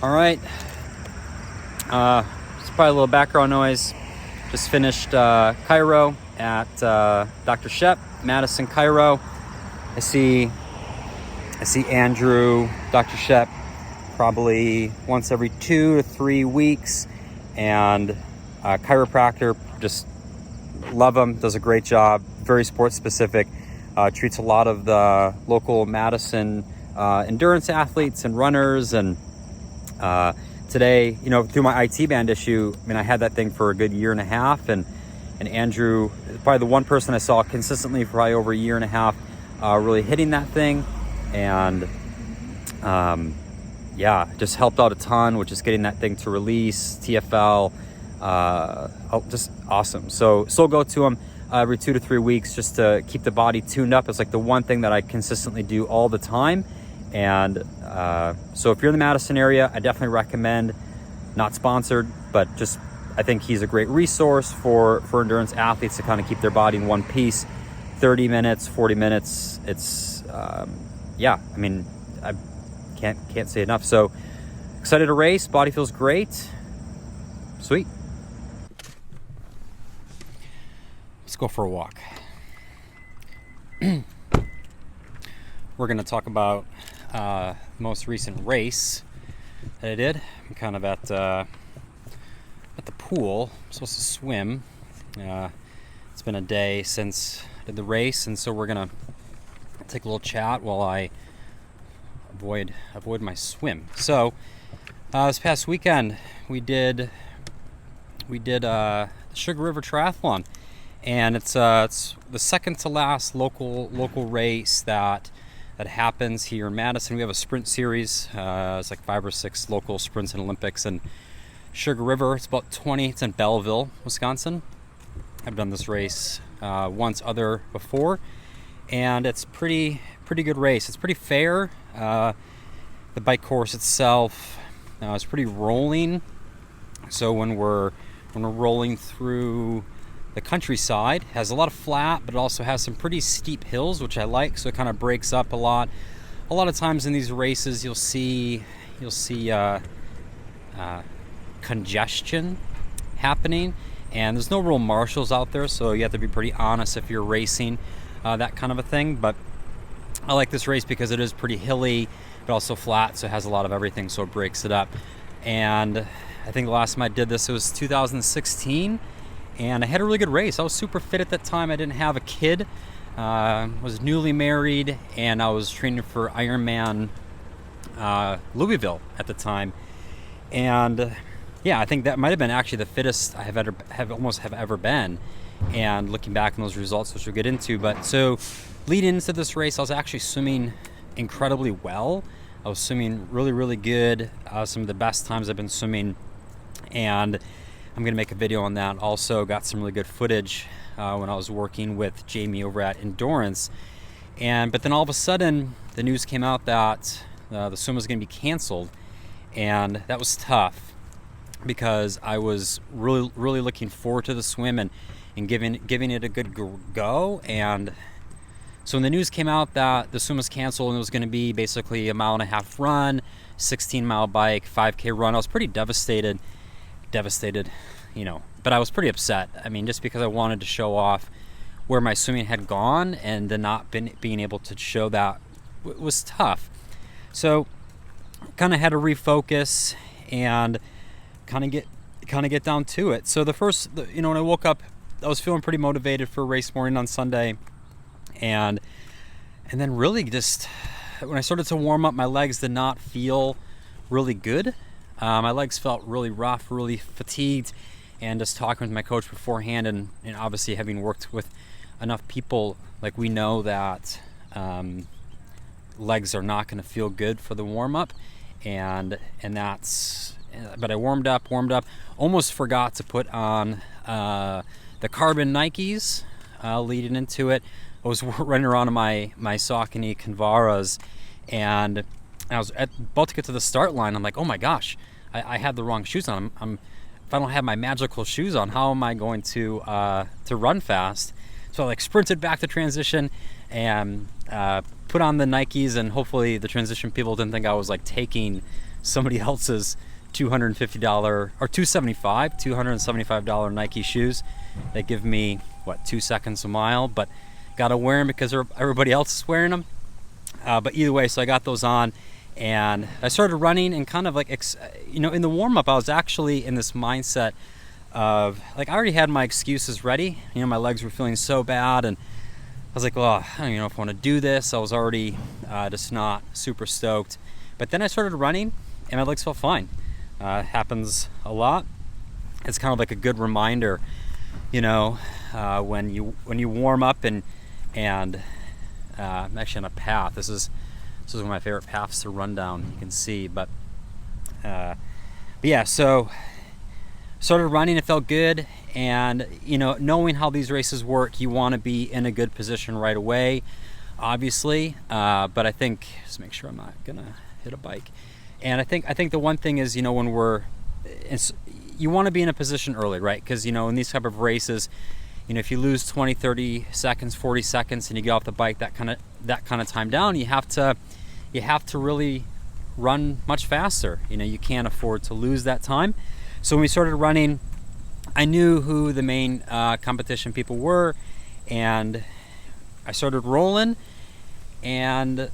All right. It's probably a little background noise. Just finished Cairo at Dr. Shep, Madison, Cairo. I see Andrew, Dr. Shep, probably once every 2 to 3 weeks, and chiropractor. Just love him. Does a great job. Very sports specific. Treats a lot of the local Madison endurance athletes and runners. And today, through my IT band issue, I had that thing for a good year and a half, and Andrew, probably the one person I saw consistently for probably over a year and a half, really hitting that thing. And just helped out a ton with just getting that thing to release, TFL, just awesome. So still go to him every 2 to 3 weeks just to keep the body tuned up. It's like the one thing that I consistently do all the time. And so if you're in the Madison area, I definitely recommend, not sponsored, but just I think he's a great resource for endurance athletes to kind of keep their body in one piece. 30 minutes, 40 minutes, it's I can't say enough. So excited to race, body feels great. Sweet. Let's go for a walk. We're going to talk about the most recent race that I did. I'm kind of at the pool. I'm supposed to swim. It's been a day since I did the race, and so we're going to take a little chat while I avoid my swim. So this past weekend we did the Sugar River Triathlon, and it's the second to last local race that happens here in Madison. We have a sprint series. It's like 5 or 6 local sprints and Olympics. And Sugar River, it's about 20. It's in Belleville, Wisconsin. I've done this race once before, and it's pretty good race. It's pretty fair. The bike course itself is pretty rolling. So when we're rolling through the countryside, it has a lot of flat, but it also has some pretty steep hills, which I like. So it kind of breaks up a lot. A lot of times in these races, you'll see congestion happening, and there's no real marshals out there, so you have to be pretty honest if you're racing that kind of a thing. But I like this race because it is pretty hilly, but also flat, so it has a lot of everything, so it breaks it up. And I think the last time I did this, it was 2016, and I had a really good race. I was super fit at that time. I didn't have a kid, was newly married, and I was training for Ironman Louisville at the time. And I think that might have been actually the fittest I have ever been. And looking back on those results, which we'll get into, but so leading into this race, I was actually swimming incredibly well. I was swimming really, really good. Some of the best times I've been swimming, and I'm going to make a video on that. Also got some really good footage when I was working with Jamie over at Endurance. But then all of a sudden, the news came out that the swim was going to be canceled, and that was tough because I was really, really looking forward to the swim and giving it a good go. And so when the news came out that the swim was canceled and it was going to be basically a 1.5 mile run, 16-mile bike, 5K run, I was pretty devastated, but I was pretty upset. Just because I wanted to show off where my swimming had gone, and then not being able to show that was tough. So kind of had to refocus and kind of get down to it. So when I woke up, I was feeling pretty motivated for race morning on Sunday. And then really just when I started to warm up, my legs did not feel really good. My legs felt really rough, really fatigued. And just talking with my coach beforehand, and obviously having worked with enough people, like we know that legs are not going to feel good for the warm up. But I warmed up, almost forgot to put on the carbon Nikes leading into it. I was running around in my Saucony Convaras, and I was about to get to the start line. I'm like, oh my gosh, I had the wrong shoes on. If I don't have my magical shoes on, how am I going to run fast? So I sprinted back to transition and put on the Nikes, and hopefully the transition people didn't think I was taking somebody else's $250 or $275 Nike shoes. They give me, what, 2 seconds a mile, but gotta wear them because everybody else is wearing them. But either way, so I got those on, and I started running, and kind of like, in the warm-up, I was actually in this mindset of, like, I already had my excuses ready. My legs were feeling so bad, and I was like, well, I don't even know if I want to do this. I was already just not super stoked. But then I started running, and my legs felt fine. Happens a lot. It's kind of like a good reminder, when you warm up, and I'm actually on a path. This is one of my favorite paths to run down. You can see, but yeah. So started running. It felt good, and knowing how these races work, you want to be in a good position right away, obviously. But I think, just make sure I'm not gonna hit a bike. And I think the one thing is, when you want to be in a position early, right? Because in these type of races, if you lose 20, 30 seconds, 40 seconds, and you get off the bike, that kind of time down, you have to really run much faster. You can't afford to lose that time. So when we started running, I knew who the main competition people were, and I started rolling, and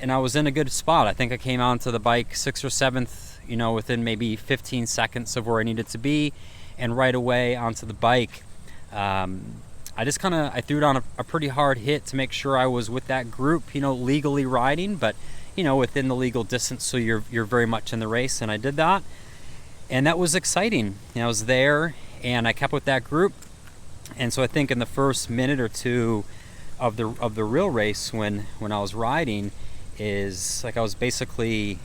I was in a good spot. I think I came onto the bike 6th or 7th, within maybe 15 seconds of where I needed to be, and right away onto the bike. I just I threw down a pretty hard hit to make sure I was with that group, legally riding, but within the legal distance, so you're very much in the race, and I did that. And that was exciting. I was there, and I kept with that group. And so I think in the first minute or two of the real race, when I was riding, is like I was basically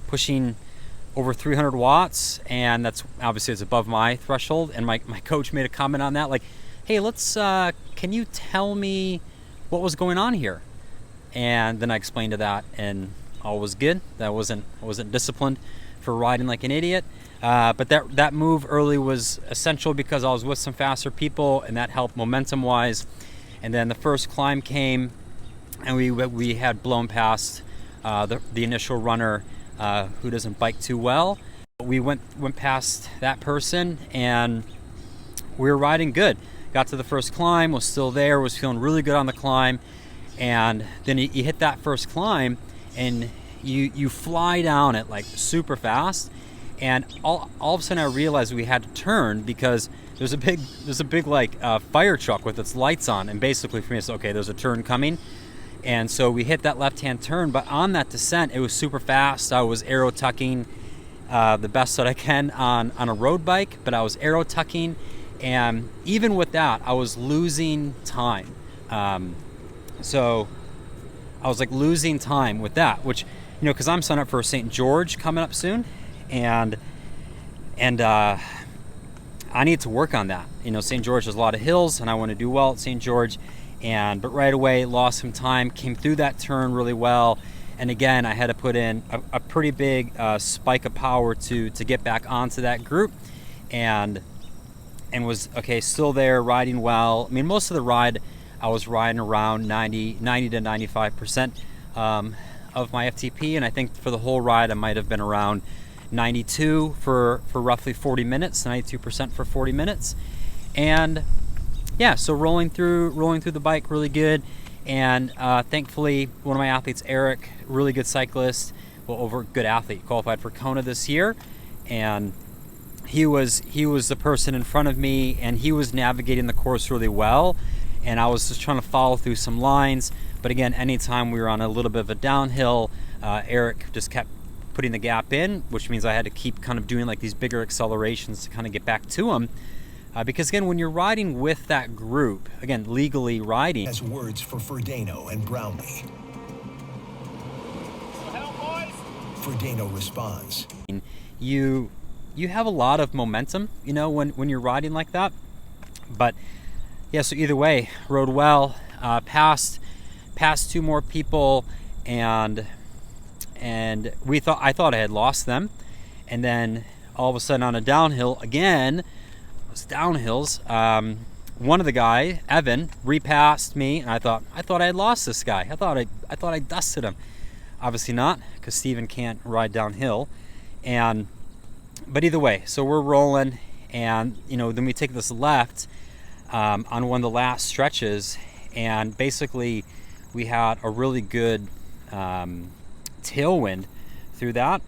pushing over 300 watts, and that's obviously it's above my threshold. And my coach made a comment on that, like, "Hey, can you tell me what was going on here?" And then I explained to that, and all was good. I wasn't disciplined for riding like an idiot. But that move early was essential because I was with some faster people, and that helped momentum-wise. And then the first climb came, and we had blown past the initial runner who doesn't bike too well. We went past that person, and we were riding good. Got to the first climb, was still there, was feeling really good on the climb, and then you hit that first climb, and you fly down it like super fast, and all of a sudden I realized we had to turn because there's a big like fire truck with its lights on, and basically for me it's okay, there's a turn coming. And so we hit that left-hand turn, but on that descent it was super fast. I was aero tucking the best that I can on a road bike, but I was aero tucking, and even with that I was losing time. So I was like losing time with that, which because I'm signed up for St. George coming up soon, and I need to work on that. St. George has a lot of hills, and I want to do well at St. George. But right away, lost some time, came through that turn really well, and again, I had to put in a pretty big spike of power to get back onto that group, and was still there, riding well. I mean, most of the ride, I was riding around 90 to 95% of my FTP, and I think for the whole ride I might have been around 92 for roughly 40 minutes, 92% for 40 minutes. And yeah, so rolling through the bike really good. And thankfully one of my athletes, Eric, really good cyclist, good athlete, qualified for Kona this year, and he was the person in front of me, and he was navigating the course really well, and I was just trying to follow through some lines. But again, anytime we were on a little bit of a downhill, Eric just kept putting the gap in, which means I had to keep kind of doing like these bigger accelerations to kind of get back to him. Because again, when you're riding with that group, again, legally riding. As words for Ferdinand and Brownlee. Ferdinand responds. You have a lot of momentum, when you're riding like that. But yeah, so either way, rode well, passed two more people, and I thought I had lost them, and then all of a sudden on a downhill again, those downhills, one of the guy, Evan, repassed me, and I thought I had lost this guy. I thought I dusted him. Obviously not, because Steven can't ride downhill. But either way, so we're rolling, and then we take this left on one of the last stretches, and basically we had a really good tailwind through that.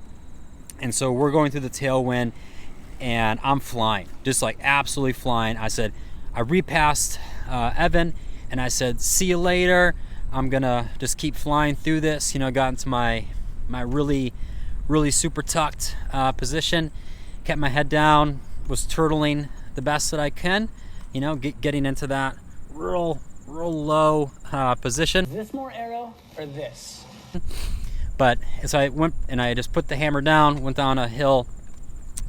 And so we're going through the tailwind, and I'm flying, just like absolutely flying. I repassed Evan, and I said, see you later. I'm gonna just keep flying through this. Got into my really super tucked position, kept my head down, was turtling the best that I can, getting into that real low position. Is this more aero or this? But so I went and I just put the hammer down, went down a hill.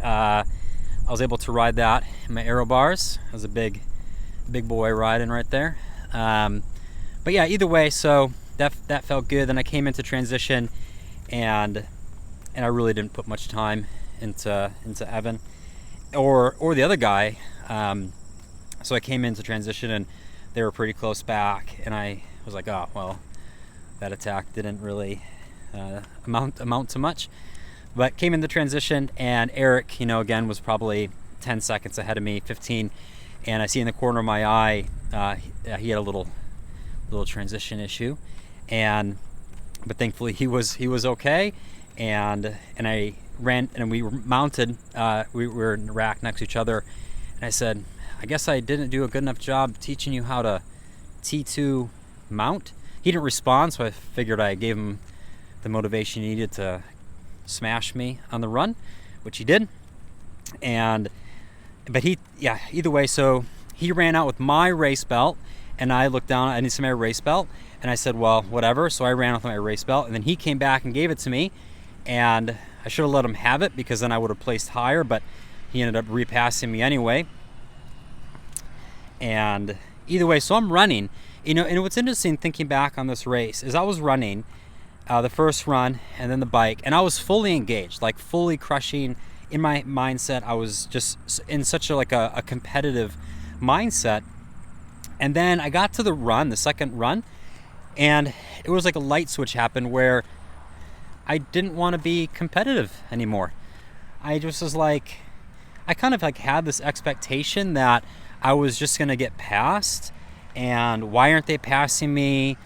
I was able to ride that in my aero bars. I was a big boy riding right there. But yeah, either way, so that felt good. Then I came into transition, and I really didn't put much time into Evan or the other guy. So I came into transition, and they were pretty close back, and I was like, oh well, that attack didn't really amount to much. But came into transition, and Eric, again, was probably 10 seconds ahead of me, 15, and I see in the corner of my eye he had a little transition issue, but thankfully he was okay, and I ran, and we were mounted, we were in the rack next to each other, and I said, I guess I didn't do a good enough job teaching you how to T2 mount. He didn't respond, so I figured I gave him the motivation he needed to smash me on the run, which he did. But either way, so he ran out with my race belt, and I looked down, I didn't see my race belt, and I said, well, whatever. So I ran out with my race belt, and then he came back and gave it to me, and I should have let him have it, because then I would have placed higher, but he ended up repassing me anyway. And either way, so I'm running, and what's interesting thinking back on this race is I was running the first run and then the bike, and I was fully engaged, like fully crushing in my mindset. I was just in such a competitive mindset. And then I got to the second run, and it was like a light switch happened where I didn't want to be competitive anymore. I just was like, I kind of like had this expectation that I was just going to get passed, and why aren't they passing me?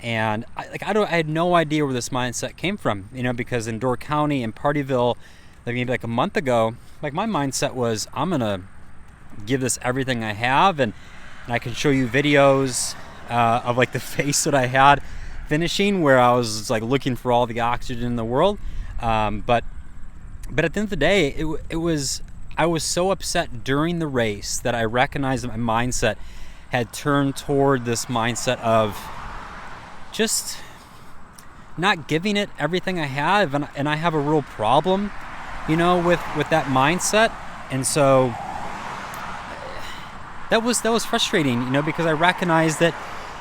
And I had no idea where this mindset came from, because in Door County and Partyville, maybe like a month ago, like my mindset was, I'm going to give this everything I have, and I can show you videos of like the face that I had finishing, where I was like looking for all the oxygen in the world. But at the end of the day, I was so upset during the race that I recognized that my mindset had turned toward this mindset of just not giving it everything I have, and I have a real problem, with that mindset. And so that was frustrating, because I recognized it,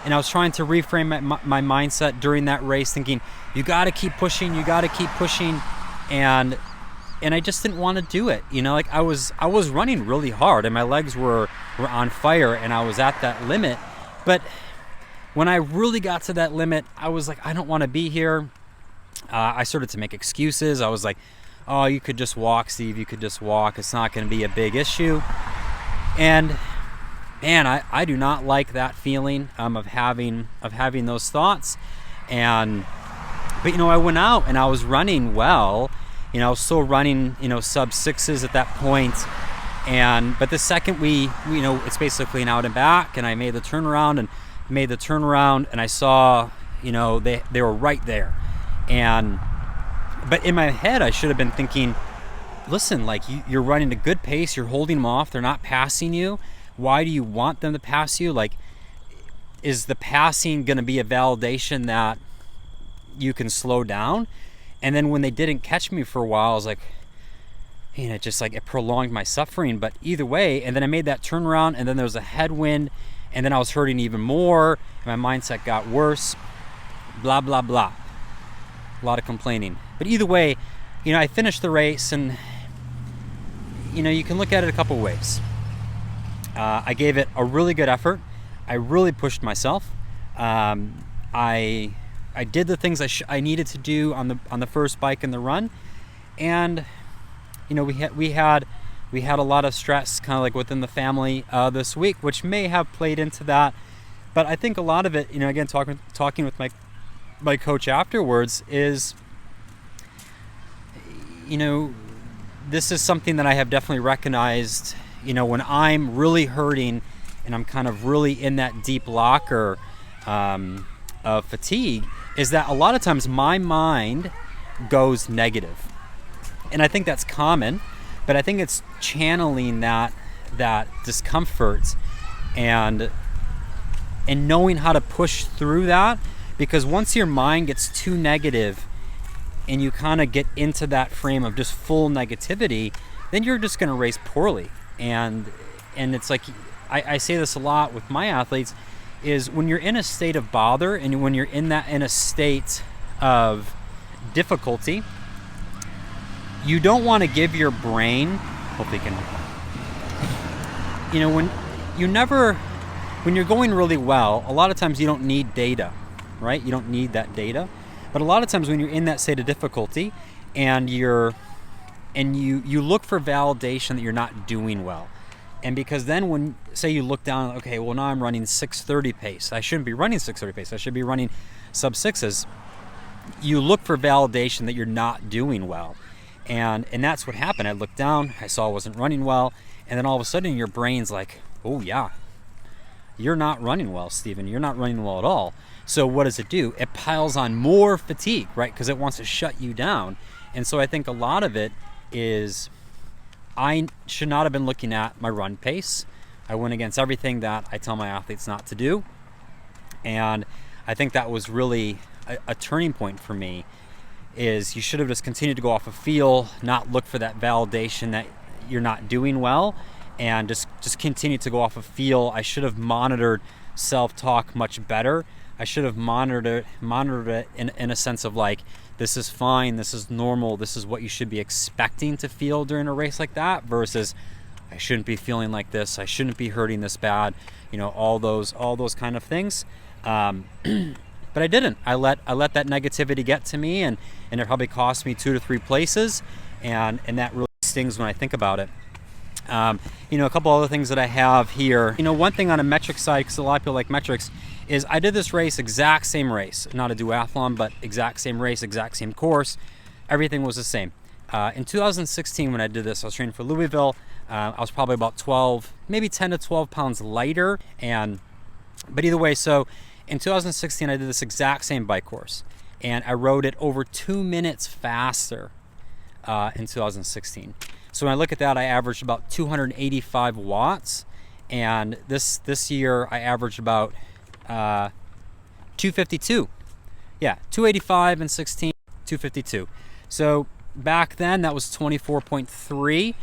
and I was trying to reframe my mindset during that race, thinking you got to keep pushing, and I just didn't want to do it. I was running really hard, and my legs were on fire, and I was at that limit. But when I really got to that limit, I was like, I don't want to be here. I started to make excuses. I was like, oh, you could just walk, Steve. You could just walk. It's not going to be a big issue. And man, I do not like that feeling of having those thoughts. But I went out and I was running well. I was still running, sub sixes at that point. But the second it's basically an out and back, and I made the turnaround and I saw, they were right there. But in my head, I should have been thinking, listen, like you're running a good pace, you're holding them off, they're not passing you. Why do you want them to pass you? Like, is the passing going to be a validation that you can slow down? And then when they didn't catch me for a while, I was like, it prolonged my suffering. But either way, and then I made that turnaround, and then there was a headwind, and then I was hurting even more, and my mindset got worse, blah, blah, blah. A lot of complaining. But either way, I finished the race, and, you can look at it a couple ways. I gave it a really good effort. I really pushed myself. I I did the things I needed to do on the first bike and the run, and you know, we had a lot of stress kind of like within the family this week, which may have played into that. But I think a lot of it, you know, again, talking with my coach afterwards is, you know, this is something that I have definitely recognized, you know, when I'm really hurting and I'm kind of really in that deep locker of fatigue, is that a lot of times my mind goes negative. And I think that's common, but I think it's channeling that discomfort and knowing how to push through that, because once your mind gets too negative and you kind of get into that frame of just full negativity, then you're just going to race poorly. And it's like, I say this a lot with my athletes, is when you're in a state of bother and when you're in a state of difficulty, you don't want to give your brain, hopefully you can, you know, when you're going really well, a lot of times you don't need data, right? You don't need that data. But a lot of times when you're in that state of difficulty and you look for validation that you're not doing well. And because then when, say you look down, okay, well now I'm running 6:30 pace. I shouldn't be running 6:30 pace. I should be running sub 6s. You look for validation that you're not doing well. And that's what happened. I looked down, I saw I wasn't running well, and then all of a sudden your brain's like, oh yeah, you're not running well, Steven. You're not running well at all. So what does it do? It piles on more fatigue, right? Because it wants to shut you down. And so I think a lot of it is, I should not have been looking at my run pace. I went against everything that I tell my athletes not to do. And I think that was really a turning point for me, is you should have just continued to go off of feel, not look for that validation that you're not doing well, and just continue to go off of feel. I should have monitored self-talk much better. I should have monitored it in a sense of like, this is fine, this is normal, this is what you should be expecting to feel during a race like that, versus I shouldn't be feeling like this, I shouldn't be hurting this bad, you know, all those kind of things. But I didn't. I let that negativity get to me, and it probably cost me 2 to 3 places, and that really stings when I think about it. You know, a couple other things that I have here. You know, one thing on a metric side, because a lot of people like metrics, is I did this race, exact same race, not a duathlon, but exact same race, exact same course. Everything was the same. In 2016, when I did this, I was training for Louisville. I was probably about 12, maybe 10 to 12 pounds lighter, but either way, so in 2016, I did this exact same bike course, and I rode it over 2 minutes faster in 2016. So when I look at that, I averaged about 285 watts, and this year I averaged about 252. Yeah, 285 and 16, 252. So back then that was 24.3.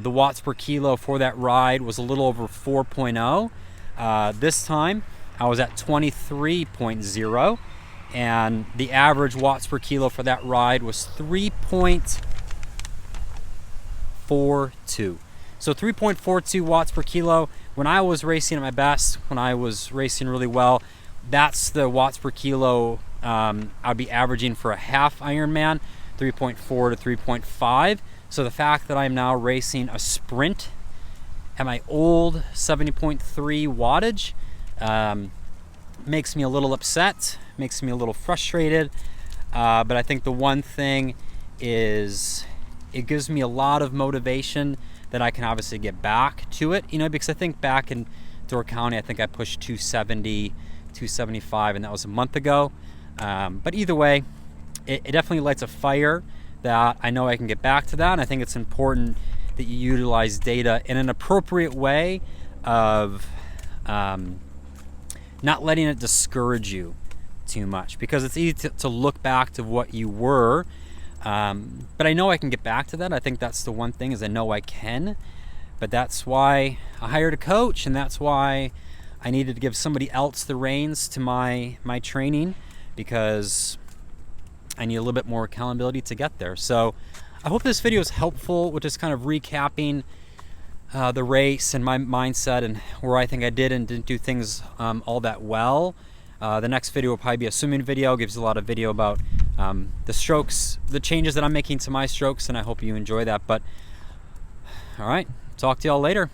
The watts per kilo for that ride was a little over 4.0. This time I was at 23.0, and the average watts per kilo for that ride was 3.42. So 3.42 watts per kilo. When I was racing at my best, when I was racing really well, that's the watts per kilo I'd be averaging for a half Ironman, 3.4 to 3.5. So the fact that I'm now racing a sprint at my old 70.3 wattage makes me a little upset, makes me a little frustrated, but I think the one thing is it gives me a lot of motivation that I can obviously get back to it, you know, because I think back in Door County, I think I pushed 270, 275, and that was a month ago. But either way, it definitely lights a fire that I know I can get back to that. And I think it's important that you utilize data in an appropriate way of not letting it discourage you too much, because it's easy to look back to what you were. But I know I can get back to that. I think that's the one thing, is I know I can. But that's why I hired a coach, and that's why I needed to give somebody else the reins to my training, because I need a little bit more accountability to get there. So I hope this video is helpful with just kind of recapping the race and my mindset and where I think I did and didn't do things all that well. The next video will probably be a swimming video. Gives a lot of video about the strokes, the changes that I'm making to my strokes, and I hope you enjoy that. But all right, talk to y'all later.